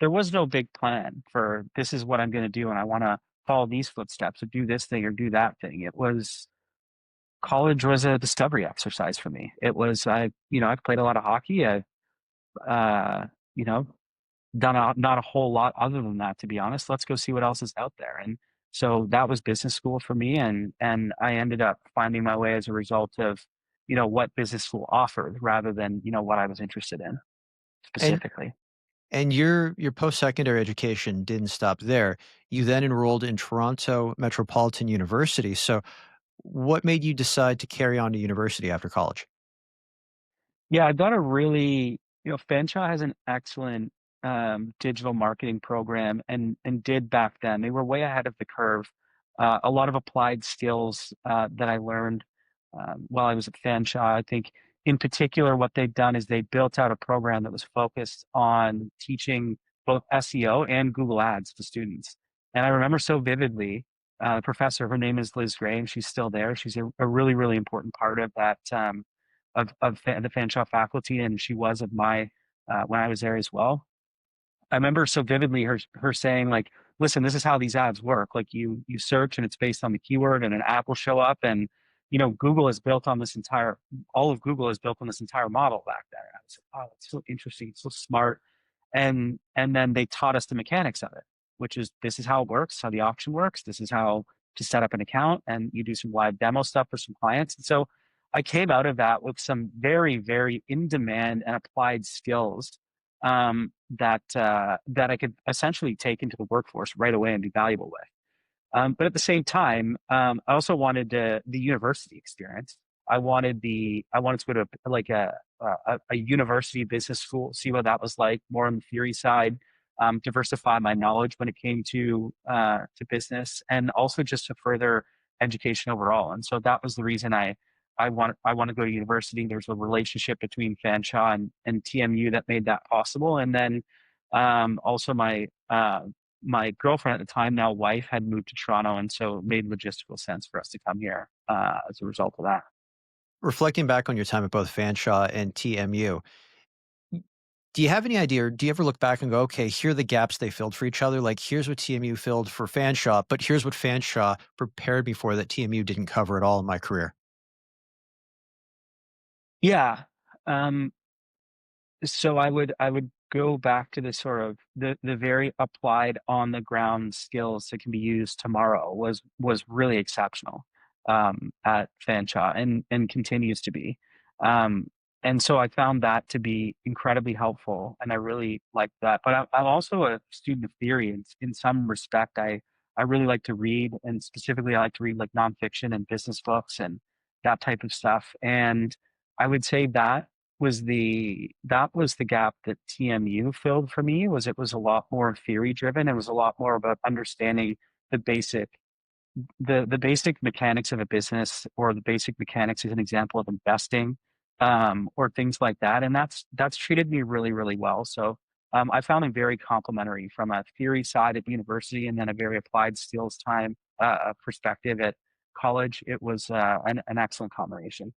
there was no big plan for this is what I'm going to do, and I want to follow these footsteps or do this thing or do that thing. It was college was a discovery exercise for me. It was I've played a lot of hockey. I've uh, you know done not a whole lot other than that, to be honest. Let's go see what else is out there. And so that was business school for me, and I ended up finding my way as a result of what business school offered rather than what I was interested in And specifically. your post-secondary education didn't stop there. You then enrolled in Toronto Metropolitan University. So what made you decide to carry on to university after college? Yeah, I've got a really, Fanshawe has an excellent digital marketing program and did back then. They were way ahead of the curve. A lot of applied skills that I learned while I was at Fanshawe. I think in particular, what they've done is they built out a program that was focused on teaching both SEO and Google Ads to students. And I remember so vividly, the professor, her name is Liz Gray, and she's still there. She's a really, really important part of that. The Fanshawe faculty, and she was of my when I was there as well. I remember so vividly her saying like, "Listen, this is how these ads work. Like you search and it's based on the keyword, and an ad will show up, and Google is built on this entire all of Google is built on this entire model back there." And I was like, "Oh, it's so interesting, it's so smart." And then they taught us the mechanics of it, which is this is how it works, how the auction works. This is how to set up an account, and you do some live demo stuff for some clients. And so I came out of that with some very, very in demand and applied skills that I could essentially take into the workforce right away and be valuable with. But at the same time, I also wanted the university experience. I wanted to go to like a university business school, see what that was like, more on the theory side, diversify my knowledge when it came to business, and also just to further education overall. And so that was the reason I want to go to university. There's a relationship between Fanshawe and TMU that made that possible. And then also my girlfriend at the time, now wife, had moved to Toronto, and so it made logistical sense for us to come here as a result of that. Reflecting back on your time at both Fanshawe and TMU, do you have any idea, or do you ever look back and go, okay, here are the gaps they filled for each other? Like, here's what TMU filled for Fanshawe, but here's what Fanshawe prepared me for that TMU didn't cover at all in my career. Yeah. Um, so I would go back to the sort of the very applied on the ground skills that can be used tomorrow was really exceptional at Fanshawe and continues to be. Um, and so I found that to be incredibly helpful, and I really like that. But I'm also a student of theory in some respect. I really like to read, and specifically I like to read like nonfiction and business books and that type of stuff. And I would say that was the gap that TMU filled for me. Was it was a lot more theory driven. It was a lot more about understanding the basic the basic mechanics of a business, or the basic mechanics as an example of investing, or things like that. And that's treated me really, really well. So I found it very complimentary from a theory side at university, and then a very applied skills time perspective at college. It was an excellent combination.